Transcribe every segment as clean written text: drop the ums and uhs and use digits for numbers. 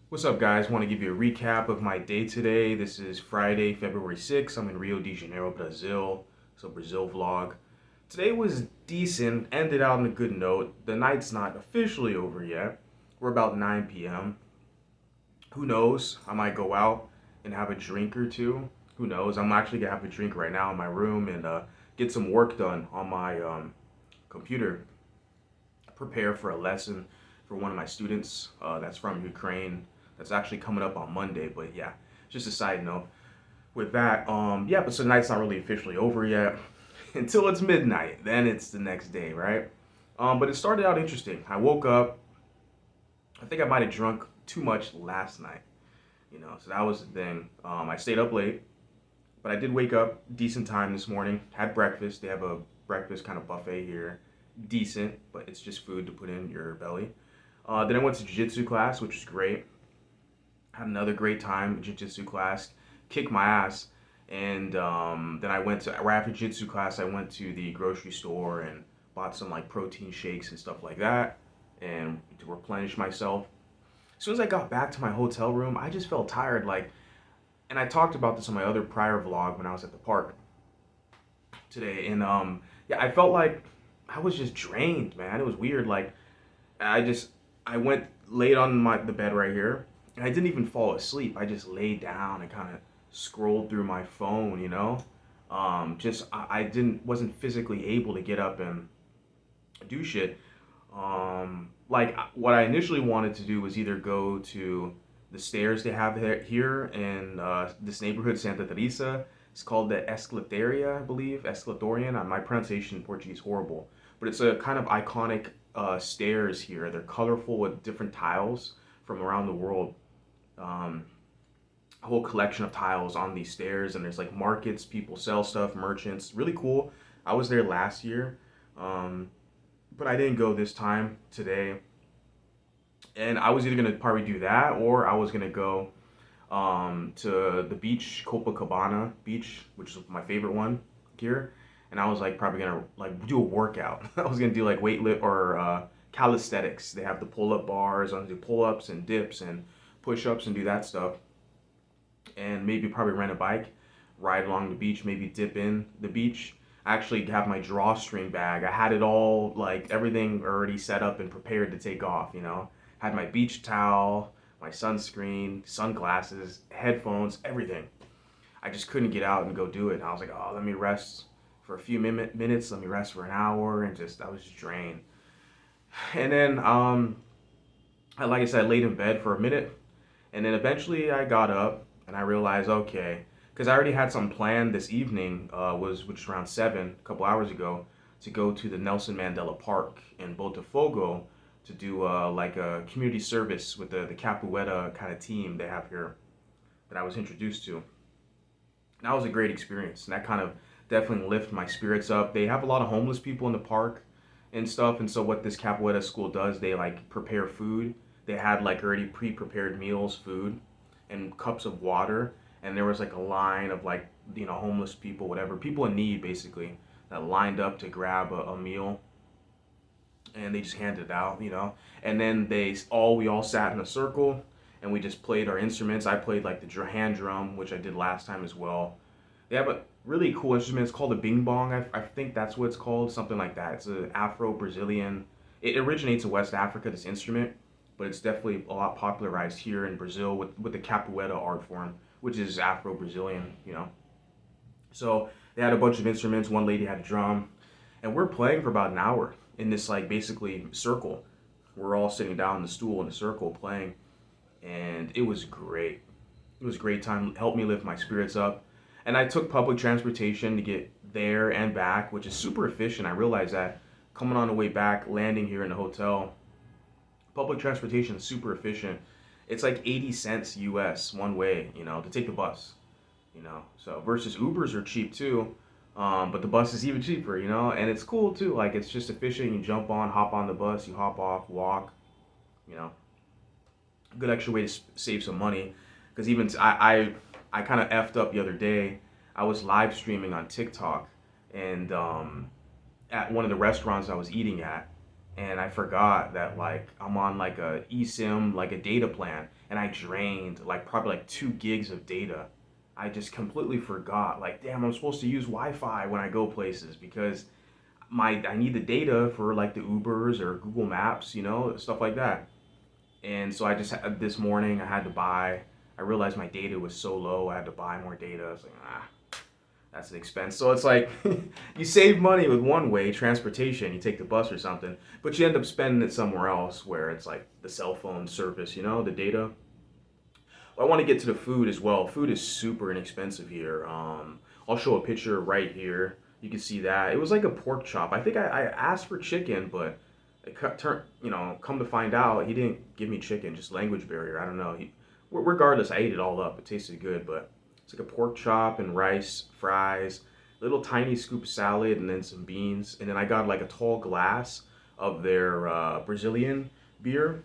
What's up, guys? Want to give you a recap of my day today. This is Friday, February 6th. I'm in Rio de Janeiro, Brazil. So, Brazil vlog. Today was decent, ended out on a good note. The night's not officially over yet. We're about 9 p.m. Who knows? I might go out and have a drink or two. Who knows? I'm actually going to have a drink right now in my room and get some work done on my computer. Prepare for a lesson for one of my students that's from Ukraine. That's actually coming up on Monday. But yeah, just a side note. With that, yeah, but so the night's not really officially over yet until it's midnight. Then it's the next day, right? But it started out interesting. I woke up. I think I might have drunk too much last night, so that was the thing. I stayed up late, but I did wake up decent time this morning. Had breakfast. They have a breakfast kind of buffet here, decent, but it's just food to put in your belly. Then I went to jiu-jitsu class, which was great. Had another great time jiu-jitsu class. Kicked my ass. And then I went to, right after jiu-jitsu class, I went to the grocery store and bought some like protein shakes and stuff like that and to replenish myself. As soon as I got back to my hotel room, I just felt tired. And I talked about this on my other prior vlog when I was at the park today. And yeah, I felt like I was just drained, man. It was weird. I just I went laid on the bed right here, and I didn't even fall asleep. I just laid down and kind of scrolled through my phone, Just I didn't wasn't physically able to get up and do shit. What I initially wanted to do was either go to the stairs they have here in this neighborhood, Santa Teresa. It's called the Escalateria, I believe, Escalatorian. My pronunciation in Portuguese is horrible, but it's a kind of iconic stairs here. They're colorful with different tiles from around the world. Um, a whole collection of tiles on these stairs, and there's like markets, people sell stuff, merchants. Really cool. I was there last year, um, but I didn't go this time today. And I was either gonna probably do that, or I was gonna go to the beach, Copacabana Beach, which is my favorite one here. And I was like probably gonna like do a workout. I was gonna do like weight lift or calisthenics. They have the pull up bars. I was gonna do pull ups and dips and push ups and do that stuff. And maybe probably rent a bike, ride along the beach, maybe dip in the beach. I actually have my drawstring bag. I had it all like everything already set up and prepared to take off. Had my beach towel, my sunscreen, sunglasses, headphones, everything. I just couldn't get out and go do it. I was like, oh, let me rest for a few minutes. Let me rest for an hour, and just I was just drained. And then, like I said, I laid in bed for a minute, and then eventually I got up and I realized, okay, because I already had some planned this evening, which was around 7, a couple hours ago, to go to the Nelson Mandela Park in Botafogo to do like a community service with the Capoeira kind of team they have here that I was introduced to. That was a great experience, and that kind of definitely lifted my spirits up. They have a lot of homeless people in the park and stuff, and so what this Capoeira school does, they like prepare food. They had like already pre-prepared meals, food, and cups of water, and there was like a line of like homeless people, whatever, people in need basically, that lined up to grab a meal, and they just handed it out. And then we all sat in a circle and we just played our instruments. I played like the hand drum, which I did last time as well. They have a really cool instrument. It's called a bing bong. I think that's what it's called, something like that. It's an Afro-Brazilian. It originates in West Africa, this instrument, but it's definitely a lot popularized here in Brazil with the capoeira art form, which is Afro-Brazilian. So they had a bunch of instruments. One lady had a drum, and we're playing for about an hour in this like basically circle. We're all sitting down in the stool in a circle playing, and it was great. It was a great time. Helped me lift my spirits up. And I took public transportation to get there and back, which is super efficient. I realized that coming on the way back, landing here in the hotel, public transportation is super efficient. It's like 80 cents US one way, to take the bus. So versus Ubers are cheap too, but the bus is even cheaper, and it's cool too. Like it's just efficient. You jump on, hop on the bus, you hop off, walk. You know, good extra way to save some money. Because even I kind of effed up the other day. I was live streaming on TikTok, and at one of the restaurants I was eating at, and I forgot that like I'm on like a eSIM, like a data plan, and I drained like probably like 2 gigs of data. I just completely forgot. Like, damn, I'm supposed to use Wi-Fi when I go places because I need the data for like the Ubers or Google Maps, stuff like that. And so I just this morning I had to buy. I realized my data was so low, I had to buy more data. I was like, that's an expense. So it's like you save money with one way, transportation, you take the bus or something, but you end up spending it somewhere else where it's like the cell phone service, the data. Well, I want to get to the food as well. Food is super inexpensive here. I'll show a picture right here. You can see that. It was like a pork chop. I think I asked for chicken, but come to find out, he didn't give me chicken, just language barrier. I don't know. Regardless, I ate it all up. It tasted good, but it's like a pork chop and rice, fries, little tiny scoop of salad, and then some beans. And then I got like a tall glass of their Brazilian beer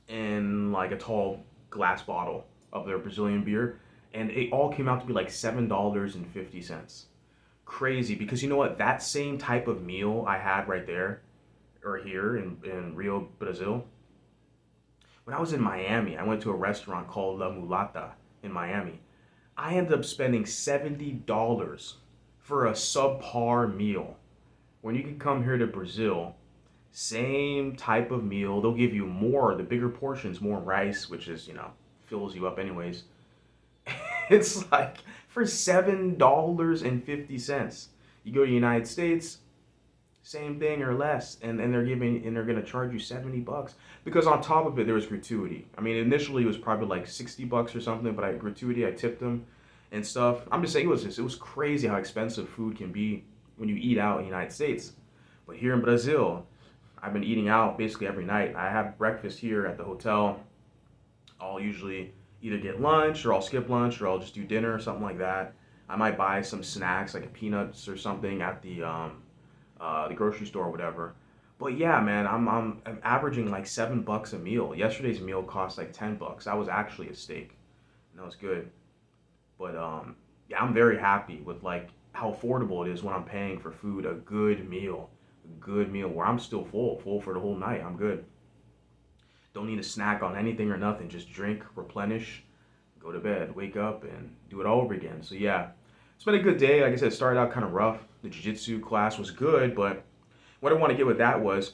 and like a tall glass bottle of their Brazilian beer. And it all came out to be like $7.50. Crazy because you know what? That same type of meal I had right there or here in Rio, Brazil, when I was in Miami, I went to a restaurant called La Mulata in Miami. I ended up spending $70 for a subpar meal. When you can come here to Brazil, same type of meal, they'll give you more, the bigger portions, more rice, which is, fills you up anyways. It's like for $7.50. You go to the United States, same thing or less, and they're gonna charge you $70 because on top of it there was gratuity. I mean, initially it was probably like $60 or something, but I tipped them and stuff. I'm just saying it was crazy how expensive food can be when you eat out in the United States. But here in Brazil, I've been eating out basically every night. I have breakfast here at the hotel. I'll usually either get lunch or I'll skip lunch or I'll just do dinner or something like that. I might buy some snacks like a peanuts or something at the grocery store or whatever. But yeah, man, I'm averaging like $7 a meal. Yesterday's meal cost like $10. That was actually a steak, and that was good. But yeah, I'm very happy with like how affordable it is when I'm paying for food. A good meal where I'm still full for the whole night. I'm good. Don't need a snack on anything or nothing. Just drink, replenish, go to bed, wake up, and do it all over again. So yeah, it's been a good day. Like I said, it started out kind of rough. The jiu-jitsu class was good, but what I want to get with that was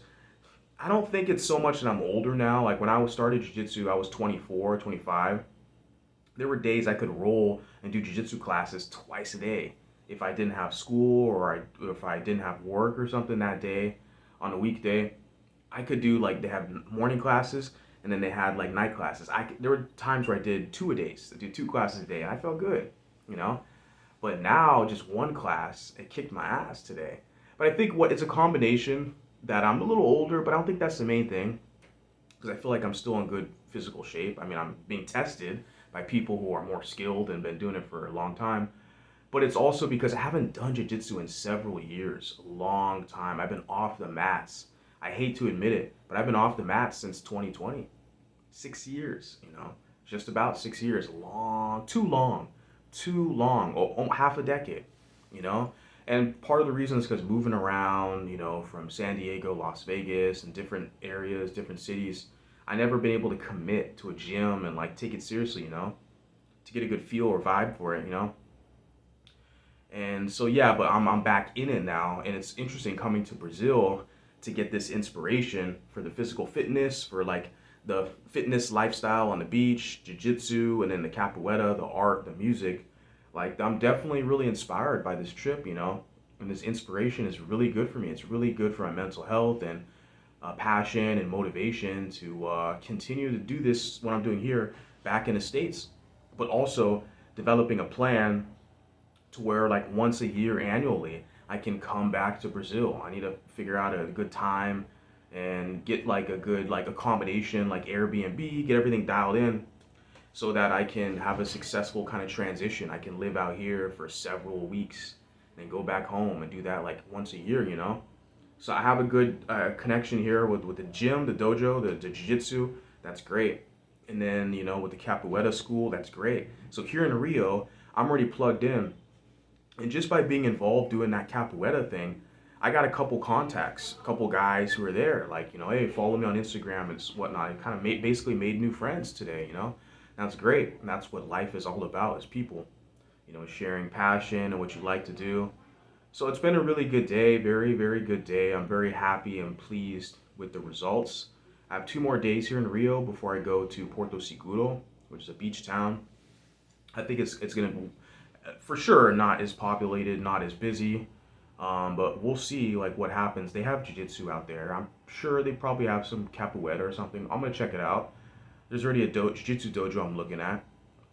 I don't think it's so much that I'm older now. Like when I was started jiu-jitsu, I was 24, 25. There were days I could roll and do jiu-jitsu classes twice a day if I didn't have school if I didn't have work or something that day on a weekday. I could do like they have morning classes and then they had like night classes. There were times where I did two a days. I did 2 classes a day and I felt good, you know. But now just one class, it kicked my ass today. But I think what it's a combination that I'm a little older, but I don't think that's the main thing because I feel like I'm still in good physical shape. I mean, I'm being tested by people who are more skilled and been doing it for a long time. But it's also because I haven't done jiu-jitsu in several years, a long time. I've been off the mats. I hate to admit it, but I've been off the mats since 2020. 6 years, just about 6 years. Too long, half a decade, you know? And part of the reason is because moving around, from San Diego, Las Vegas, and different areas, different cities, I never been able to commit to a gym and like take it seriously, to get a good feel or vibe for it. And so yeah, but I'm back in it now, and it's interesting coming to Brazil to get this inspiration for the physical fitness, for like the fitness lifestyle on the beach, jiu-jitsu, and then the capoeira, the art, the music. Like I'm definitely really inspired by this trip, and this inspiration is really good for me. It's really good for my mental health and passion and motivation to continue to do this what I'm doing here back in the States, but also developing a plan to where like once a year annually I can come back to Brazil. I need to figure out a good time and get like a good like accommodation like Airbnb, get everything dialed in so that I can have a successful kind of transition. I can live out here for several weeks and go back home and do that like once a year. So I have a good connection here with the gym, the dojo, the jiu-jitsu. That's great. And then, with the capoeira school, that's great. So here in Rio, I'm already plugged in. And just by being involved doing that capoeira thing, I got a couple contacts, a couple guys who are there, like, hey, follow me on Instagram and whatnot. I kind of basically made new friends today, That's great. And that's what life is all about, is people, sharing passion and what you like to do. So it's been a really good day, very, very good day. I'm very happy and pleased with the results. I have 2 more days here in Rio before I go to Porto Seguro, which is a beach town. I think it's gonna be for sure not as populated, not as busy, but we'll see like what happens. They have jiu-jitsu out there. I'm sure they probably have some capoeira or something. I'm gonna check it out. There's already a jiu-jitsu dojo I'm looking at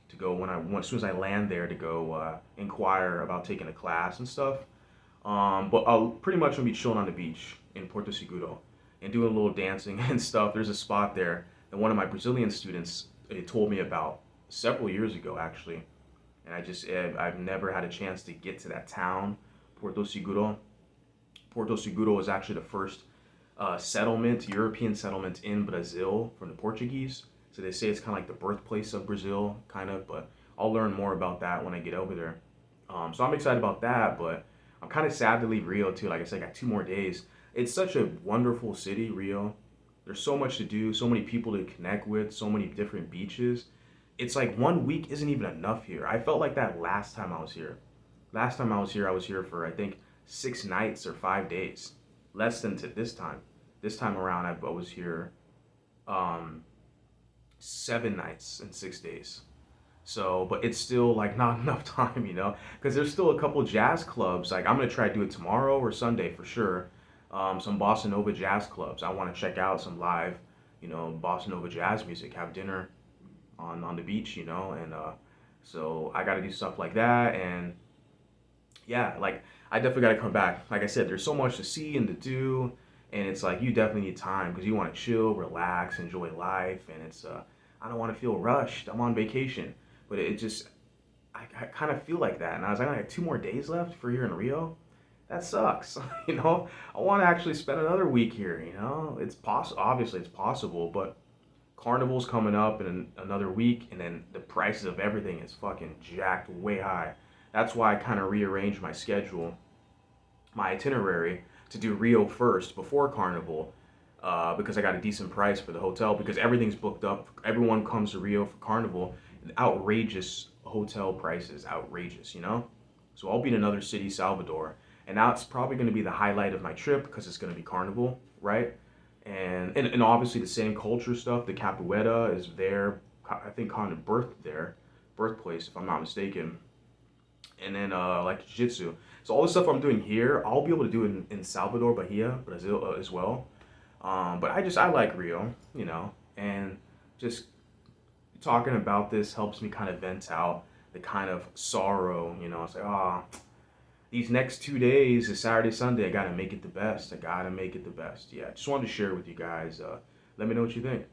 to go as soon as I land there to go inquire about taking a class and stuff. But I'll pretty much gonna be chilling on the beach in Porto Seguro and doing a little dancing and stuff. There's a spot there that one of my Brazilian students told me about several years ago, actually, and I've never had a chance to get to that town, Porto Seguro. Porto Seguro was actually the first European settlement in Brazil from the Portuguese. So they say it's kind of like the birthplace of Brazil, kind of. But I'll learn more about that when I get over there. So I'm excited about that, but I'm kind of sad to leave Rio too. Like I said, I got 2 more days. It's such a wonderful city, Rio. There's so much to do, so many people to connect with, so many different beaches. It's like one week isn't even enough here. I felt like that last time I was here. Last time I was here for I think 6 nights or 5 days. Less than to this time. This time around, I was here um, 7 nights and 6 days. So, but it's still like not enough time, because there's still a couple jazz clubs. Like I'm gonna try to do it tomorrow or Sunday for sure. Some bossa nova jazz clubs. I want to check out some live, bossa nova jazz music. Have dinner on the beach, and so I got to do stuff like that. And yeah, like I definitely got to come back. Like I said, there's so much to see and to do, and it's like you definitely need time because you want to chill, relax, enjoy life, and it's I don't want to feel rushed. I'm on vacation, but it just I kind of feel like that, and I was like, I got 2 more days left for here in Rio. That sucks, I want to actually spend another week here. It's possible. Obviously, it's possible, but Carnival's coming up in another week, and then the prices of everything is fucking jacked way high. That's why I kind of rearranged my schedule, my itinerary, to do Rio first before Carnival, because I got a decent price for the hotel because everything's booked up. Everyone comes to Rio for Carnival. Outrageous hotel prices, outrageous. So I'll be in another city, Salvador, and now it's probably going to be the highlight of my trip because it's going to be Carnival, right? And obviously the same culture stuff. The capoeira is there. I think kind of birthplace if I'm not mistaken. And then like jiu-jitsu. So all the stuff I'm doing here, I'll be able to do in Salvador, Bahia, Brazil as well. But I like Rio, and just talking about this helps me kind of vent out the kind of sorrow. It's like, these next 2 days is Saturday, Sunday. I gotta make it the best. I gotta make it the best. Yeah, just wanted to share with you guys. Let me know what you think.